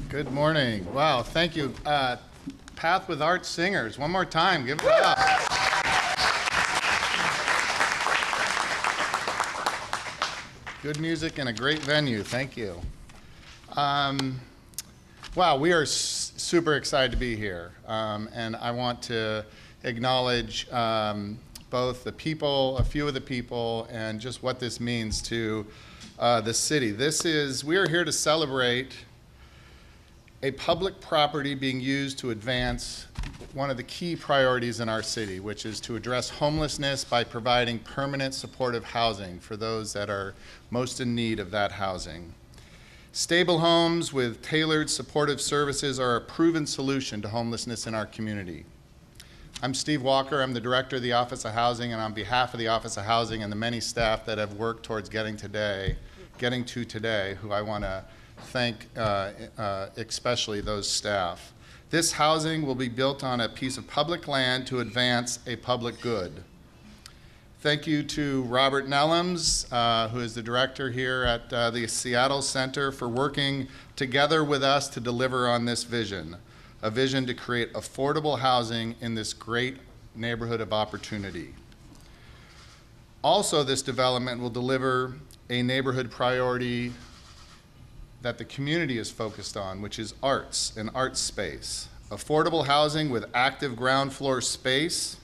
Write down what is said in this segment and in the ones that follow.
Good morning. Wow, thank you. Path with Art Singers. One more time, give it up. Good music and a great venue, thank you. Wow, we are super excited to be here. And I want to acknowledge both the people, a few of the people, and just what this means to the city. We are here to celebrate a public property being used to advance one of the key priorities in our city, which is to address homelessness by providing permanent supportive housing for those that are most in need of that housing. Stable homes with tailored supportive services are a proven solution to homelessness in our community. I'm Steve Walker. I'm the director of the Office of Housing, and on behalf of the Office of Housing and the many staff that have worked towards getting to today, who I want to thank especially those staff. This housing will be built on a piece of public land to advance a public good. Thank you to Robert Nellums, who is the director here at the Seattle Center, for working together with us to deliver on this vision, a vision to create affordable housing in this great neighborhood of opportunity. Also, this development will deliver a neighborhood priority that the community is focused on, which is arts and art space. Affordable housing with active ground floor space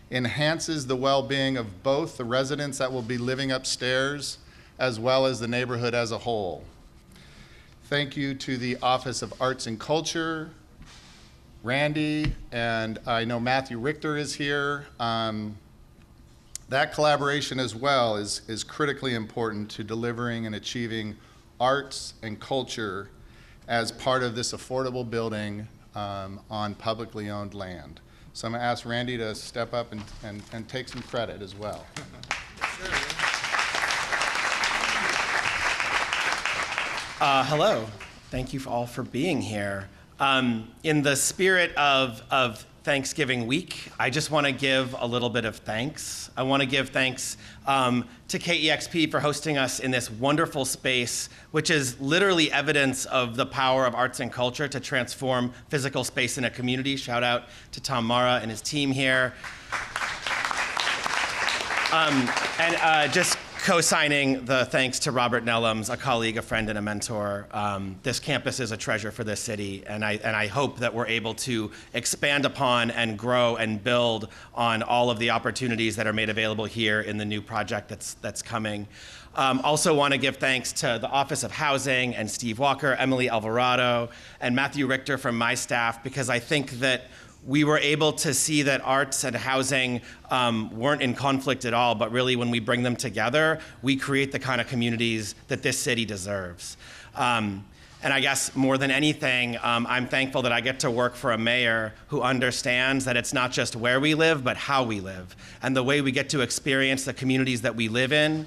enhances the well-being of both the residents that will be living upstairs as well as the neighborhood as a whole. Thank you to the Office of Arts and Culture, Randy, and I know Matthew Richter is here. That collaboration as well is critically important to delivering and achieving arts and culture as part of this affordable building on publicly owned land. So I'm going to ask Randy to step up and take some credit as well. Hello. Thank you all for being here. In the spirit of Thanksgiving week, I just want to give a little bit of thanks. I want to give thanks to KEXP for hosting us in this wonderful space, which is literally evidence of the power of arts and culture to transform physical space in a community. Shout out to Tom Mara and his team here. Just co-signing the thanks to Robert Nellums, a colleague, a friend, and a mentor. This campus is a treasure for this city, and I hope that we're able to expand upon and grow and build on all of the opportunities that are made available here in the new project that's coming. Also want to give thanks to the Office of Housing and Steve Walker, Emily Alvarado, and Matthew Richter from my staff, because I think that we were able to see that arts and housing weren't in conflict at all, but really when we bring them together, we create the kind of communities that this city deserves. And I guess more than anything, I'm thankful that I get to work for a mayor who understands that it's not just where we live, but how we live. And the way we get to experience the communities that we live in,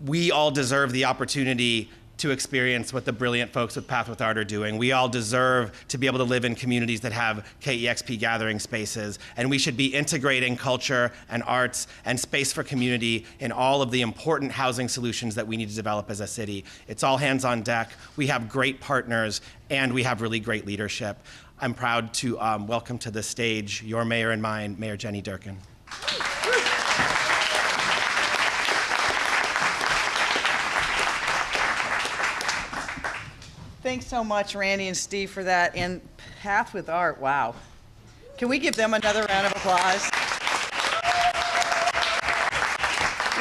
we all deserve the opportunity to experience what the brilliant folks with Path with Art are doing. We all deserve to be able to live in communities that have KEXP gathering spaces, and we should be integrating culture and arts and space for community in all of the important housing solutions that we need to develop as a city. It's all hands on deck. We have great partners, and we have really great leadership. I'm proud to welcome to the stage your mayor and mine, Mayor Jenny Durkan. Thanks so much, Randy and Steve, for that. And Path with Art, wow. Can we give them another round of applause?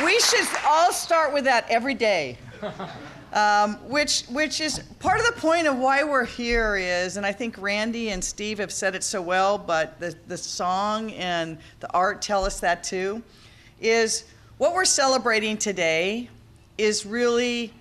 We should all start with that every day, which is part of the point of why we're here is, and I think Randy and Steve have said it so well, but the song and the art tell us that too, is what we're celebrating today is really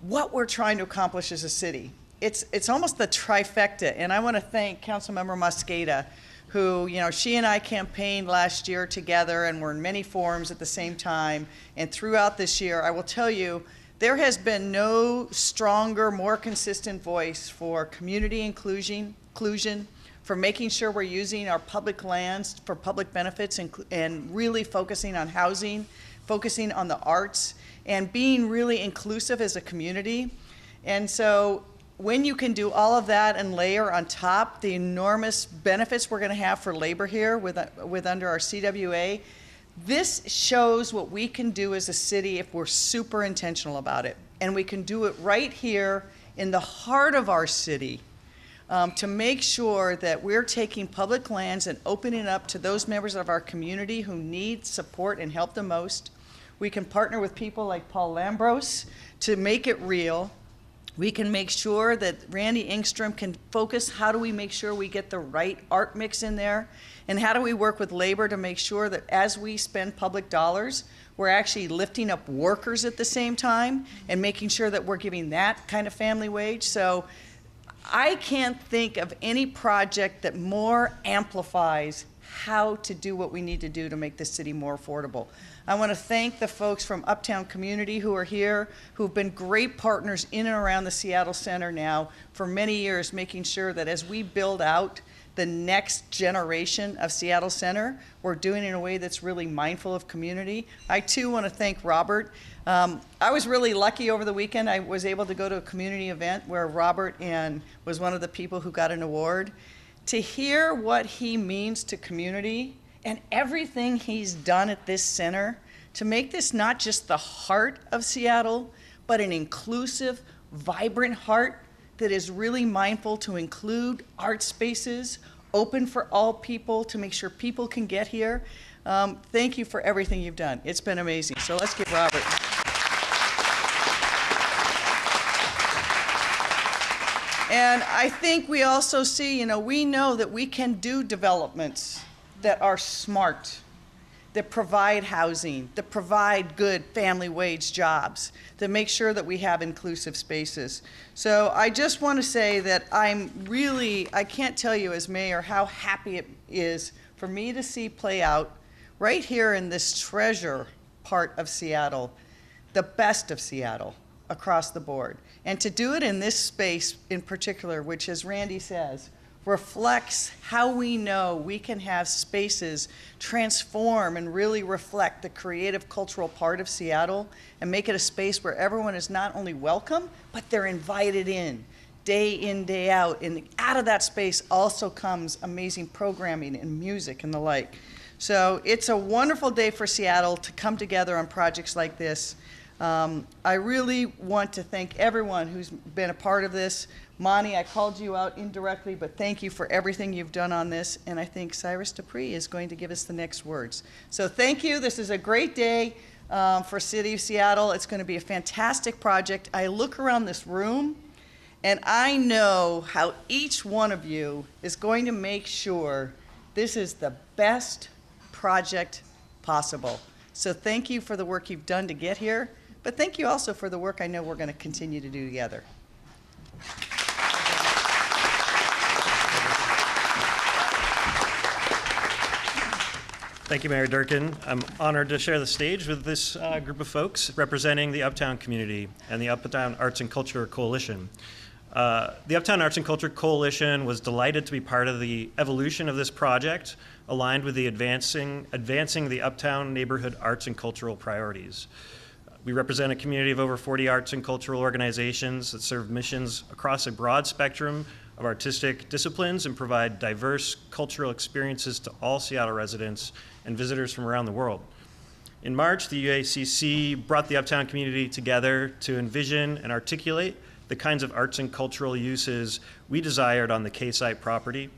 what we're trying to accomplish as a city. It's almost the trifecta, and I want to thank Councilmember MOSQUEDA, who, she and I campaigned last year together and were in many forums at the same time, and throughout this year, I will tell you, there has been no stronger, more consistent voice for community inclusion, for making sure we're using our public lands for public benefits and really focusing on housing, focusing on the arts, and being really inclusive as a community. And so when you can do all of that and layer on top the enormous benefits we're going to have for labor here with under our CWA, this shows what we can do as a city if we're super intentional about it. And we can do it right here in the heart of our city, to make sure that we're taking public lands and opening it up to those members of our community who need support and help the most. We can partner with people like Paul LAMBROS to make it real. We can make sure that Randy ENGSTROM can focus, how do we make sure we get the right art mix in there? And how do we work with labor to make sure that as we spend public dollars, we're actually lifting up workers at the same time and making sure that we're giving that kind of family wage. So I can't think of any project that more amplifies how to do what we need to do to make this city more affordable. I want to thank the folks from Uptown community who are here, who've been great partners in and around the Seattle Center now for many years, making sure that as we build out the next generation of Seattle Center, we're doing it in a way that's really mindful of community. I too want to thank Robert. I was really lucky over the weekend. I was able to go to a community event where Robert was one of the people who got an award. To hear what he means to community and everything he's done at this center to make this not just the heart of Seattle, but an inclusive, vibrant heart that is really mindful to include art spaces, open for all people, to make sure people can get here. Thank you for everything you've done. It's been amazing. So let's give Robert. And I think we also see, we know that we can do developments that are smart, that provide housing, that provide good family wage jobs, that make sure that we have inclusive spaces. So I just want to say that I can't tell you as mayor how happy it is for me to see play out right here in this treasure part of Seattle, the best of Seattle across the board. And to do it in this space in particular, which, as Randy says, reflects how we know we can have spaces transform and really reflect the creative cultural part of Seattle and make it a space where everyone is not only welcome, but they're invited in, day out. And out of that space also comes amazing programming and music and the like. So it's a wonderful day for Seattle to come together on projects like this. I really want to thank everyone who's been a part of this. Monty, I called you out indirectly, but thank you for everything you've done on this. And I think CYRUS Dupree is going to give us the next words. So thank you. This is a great day for City of Seattle. It's going to be a fantastic project. I look around this room, and I know how each one of you is going to make sure this is the best project possible. So thank you for the work you've done to get here. But thank you also for the work I know we're going to continue to do together. Thank you, Mayor Durkan. I'm honored to share the stage with this group of folks representing the Uptown community and the Uptown Arts and Culture Coalition. The Uptown Arts and Culture Coalition was delighted to be part of the evolution of this project, aligned with the advancing the Uptown neighborhood arts and cultural priorities. We represent a community of over 40 arts and cultural organizations that serve missions across a broad spectrum of artistic disciplines and provide diverse cultural experiences to all Seattle residents and visitors from around the world. In March, the UACC brought the Uptown community together to envision and articulate the kinds of arts and cultural uses we desired on the K-site property.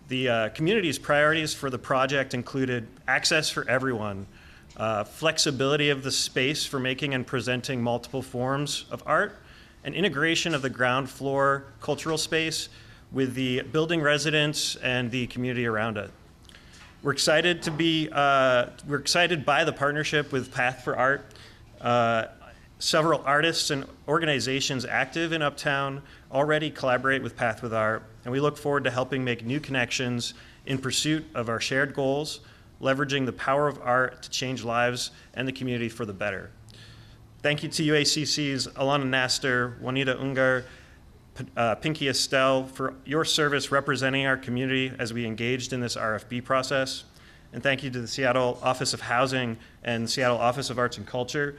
The community's priorities for the project included access for everyone, flexibility of the space for making and presenting multiple forms of art, and integration of the ground floor cultural space with the building residents and the community around it. We're excited by the partnership with Path for Art. Several artists and organizations active in Uptown already collaborate with Path with Art, and we look forward to helping make new connections in pursuit of our shared goals, leveraging the power of art to change lives and the community for the better. Thank you to UACC's Alana Nasser, Juanita Ungar, Pinky Estelle for your service representing our community as we engaged in this RFP process. And thank you to the Seattle Office of Housing and Seattle Office of Arts and Culture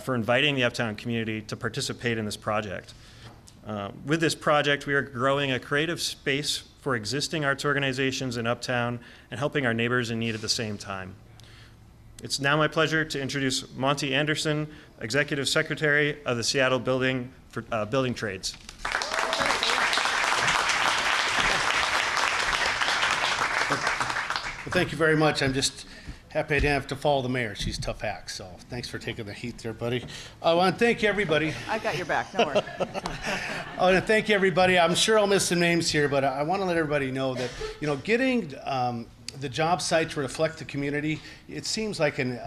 for inviting the Uptown community to participate in this project. With this project, we are growing a creative space for existing arts organizations in Uptown and helping our neighbors in need at the same time. It's now my pleasure to introduce Monty Anderson, Executive Secretary of the Seattle Building Trades. Well, thank you very much. I'm just happy I didn't have to follow the mayor. She's a tough act, so thanks for taking the heat there, buddy. I want to thank everybody. I got your back, don't worry. I want to thank everybody. I'm sure I'll miss some names here, but I want to let everybody know that, you know, getting the job site to reflect the community, it seems like an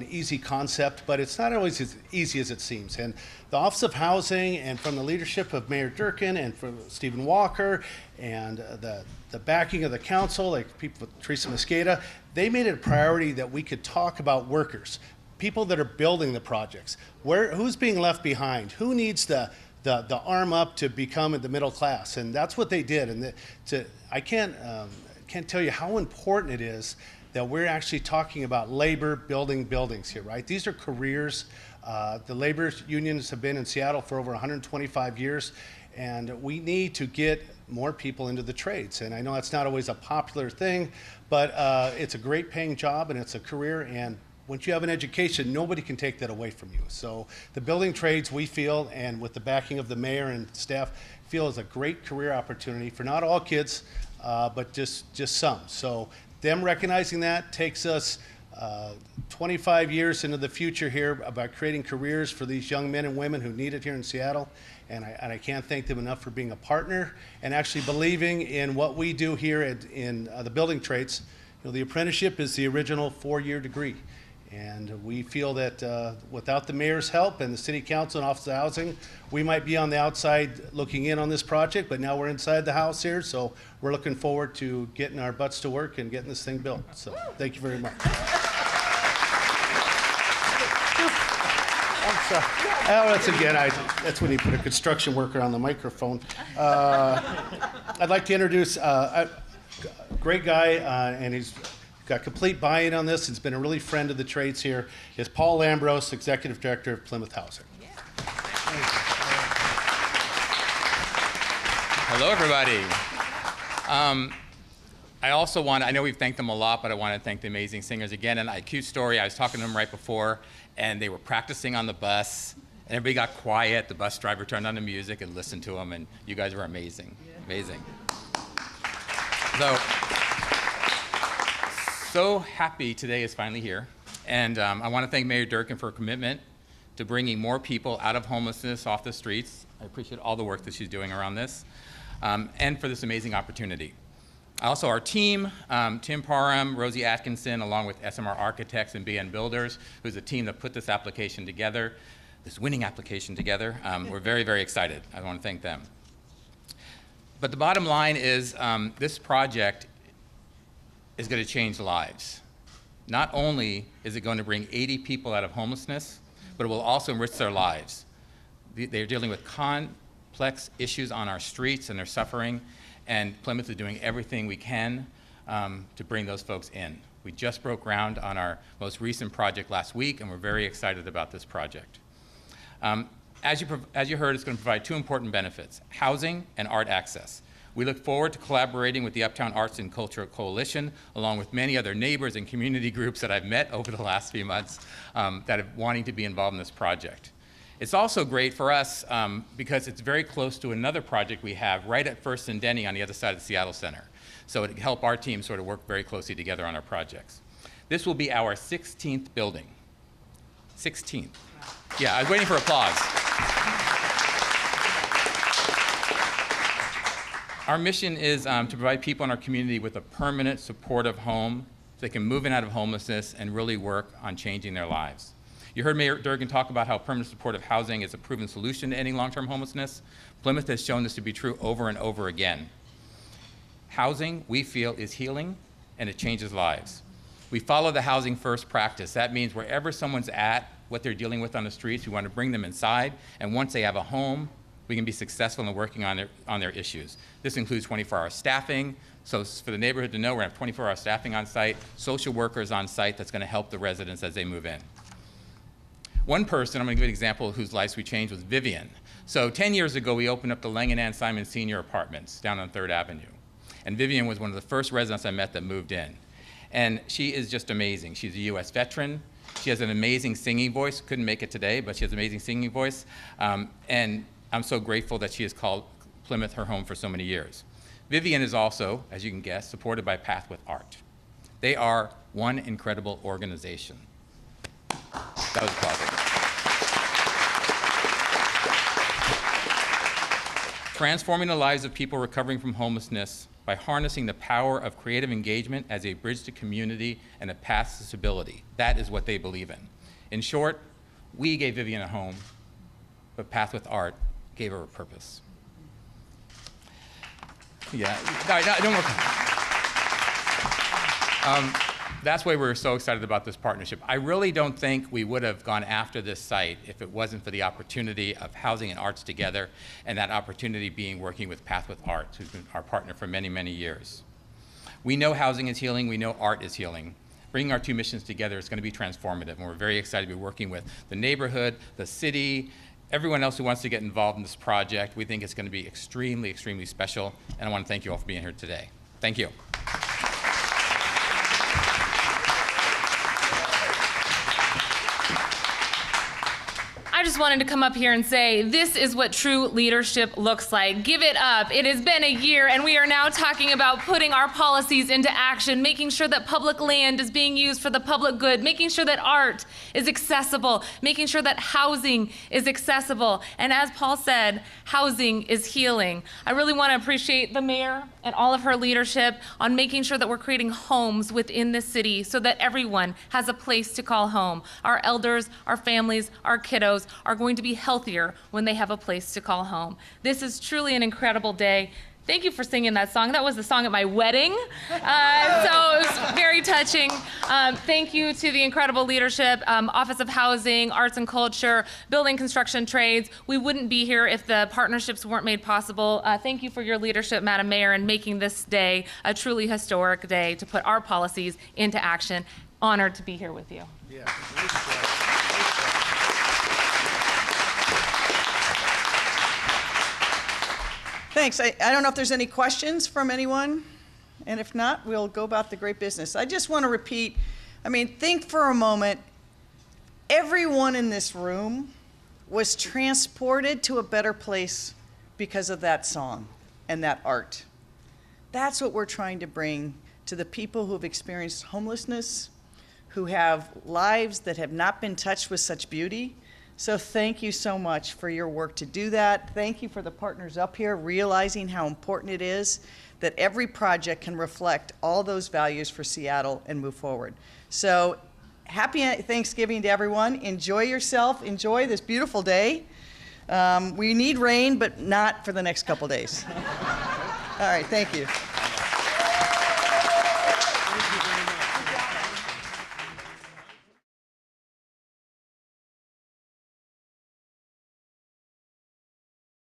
easy concept, but it's not always as easy as it seems. And the Office of Housing, and from the leadership of Mayor Durkan and from Stephen Walker, and the backing of the council, like people with TERESA MOSQUEDA, they made it a priority that we could talk about workers, people that are building the projects, who's being left behind, who needs the arm up to become the middle class, and that's what they did. And I can't tell you how important it is that we're actually talking about labor building buildings here, right? These are careers. The labor unions have been in Seattle for over 125 years, and we need to get more people into the trades. And I know that's not always a popular thing, but it's a great paying job and it's a career, and once you have an education, nobody can take that away from you. So the building trades, we feel, and with the backing of the mayor and staff, feel is a great career opportunity for not all kids, but just some. So them recognizing that takes us 25 years into the future here about creating careers for these young men and women who need it here in Seattle. And I can't thank them enough for being a partner and actually believing in what we do here in the building trades. You know, the apprenticeship is the original 4-year degree. And we feel that without the mayor's help and the city council and Office of Housing, we might be on the outside looking in on this project, but now we're inside the house here, so we're looking forward to getting our butts to work and getting this thing built. So thank you very much. I'm sorry. Oh, that's when you put a construction worker on the microphone. I'd like to introduce a great guy, and he's got complete buy-in on this. He's been a really friend of the trades here. Is Paul LAMBROS, Executive Director of Plymouth Housing. Yeah. Hello, everybody. I know we've thanked them a lot, but I want to thank the amazing singers again. And a cute story, I was talking to them right before, and they were practicing on the bus, and everybody got quiet. The bus driver turned on the music and listened to them, and you guys were amazing. Yeah. Amazing. So happy today is finally here. And I want to thank Mayor Durkan for her commitment to bringing more people out of homelessness off the streets. I appreciate all the work that she's doing around this, and for this amazing opportunity. Also our team, Tim Parham, Rosie Atkinson, along with SMR Architects and BN Builders, who's a team that put this application together, this winning application together. We're very, very excited. I want to thank them. But the bottom line is this project is going to change lives. Not only is it going to bring 80 people out of homelessness, but it will also enrich their lives. They're dealing with complex issues on our streets, and they're suffering, and Plymouth is doing everything we can to bring those folks in. We just broke ground on our most recent project last week, and we're very excited about this project. As you heard, it's going to provide 2 important benefits: housing and art access. We look forward to collaborating with the Uptown Arts and Culture Coalition, along with many other neighbors and community groups that I've met over the last few months that are wanting to be involved in this project. It's also great for us because it's very close to another project we have right at First and Denny on the other side of the Seattle Center. So it can help our team sort of work very closely together on our projects. This will be our 16th building. 16th. Yeah, I was waiting for applause. Our mission is to provide people in our community with a permanent, supportive home so they can move in out of homelessness and really work on changing their lives. You heard Mayor Durkan talk about how permanent supportive housing is a proven solution to ending long-term homelessness. Plymouth has shown this to be true over and over again. Housing, we feel, is healing, and it changes lives. We follow the housing first practice. That means wherever someone's at, what they're dealing with on the streets, we want to bring them inside, and once they have a home, we can be successful in working on their issues. This includes 24-hour staffing. So for the neighborhood to know, we're going to have 24-hour staffing on site, social workers on site that's going to help the residents as they move in. One person, I'm going to give you an example whose lives we changed, was Vivian. So 10 years ago, we opened up the Lang and Ann Simon Senior Apartments down on 3rd Avenue. And Vivian was one of the first residents I met that moved in. And she is just amazing. She's a US veteran. She has an amazing singing voice. Couldn't make it today, but she has an amazing singing voice. And I'm so grateful that she has called Plymouth her home for so many years. Vivian is also, as you can guess, supported by Path with Art. They are one incredible organization. That was applause. Transforming the lives of people recovering from homelessness by harnessing the power of creative engagement as a bridge to community and a path to stability. That is what they believe in. In short, we gave Vivian a home, but Path with Art gave her a purpose. Yeah, don't worry. That's why we're so excited about this partnership. I really don't think we would have gone after this site if it wasn't for the opportunity of housing and arts together, and that opportunity being working with Path with Art, who's been our partner for many, many years. We know housing is healing, we know art is healing. Bringing our two missions together is going to be transformative, and we're very excited to be working with the neighborhood, the city, everyone else who wants to get involved in this project. We think it's going to be extremely, extremely special, and I want to thank you all for being here today. Thank you. I just wanted to come up here and say, this is what true leadership looks like. Give it up. It has been a year, and we are now talking about putting our policies into action, making sure that public land is being used for the public good, making sure that art is accessible, making sure that housing is accessible. And as Paul said, housing is healing. I really want to appreciate the mayor and all of her leadership on making sure that we're creating homes within the city so that everyone has a place to call home. Our elders, our families, our kiddos are going to be healthier when they have a place to call home. This is truly an incredible day. Thank you for singing that song. That was the song at my wedding, so it was very touching. Thank you to the incredible leadership, Office of Housing, Arts and Culture, Building Construction Trades. We wouldn't be here if the partnerships weren't made possible. Thank you for your leadership, Madam Mayor, in making this day a truly historic day to put our policies into action. Honored to be here with you. Yeah. Thanks. I don't know if there's any questions from anyone, and if not, we'll go about the great business. I just want to repeat, think for a moment, everyone in this room was transported to a better place because of that song and that art. That's what we're trying to bring to the people who have experienced homelessness, who have lives that have not been touched with such beauty. So thank you so much for your work to do that. Thank you for the partners up here realizing how important it is that every project can reflect all those values for Seattle and move forward. So happy Thanksgiving to everyone. Enjoy yourself. Enjoy this beautiful day. We need rain, but not for the next couple days. All right, thank you.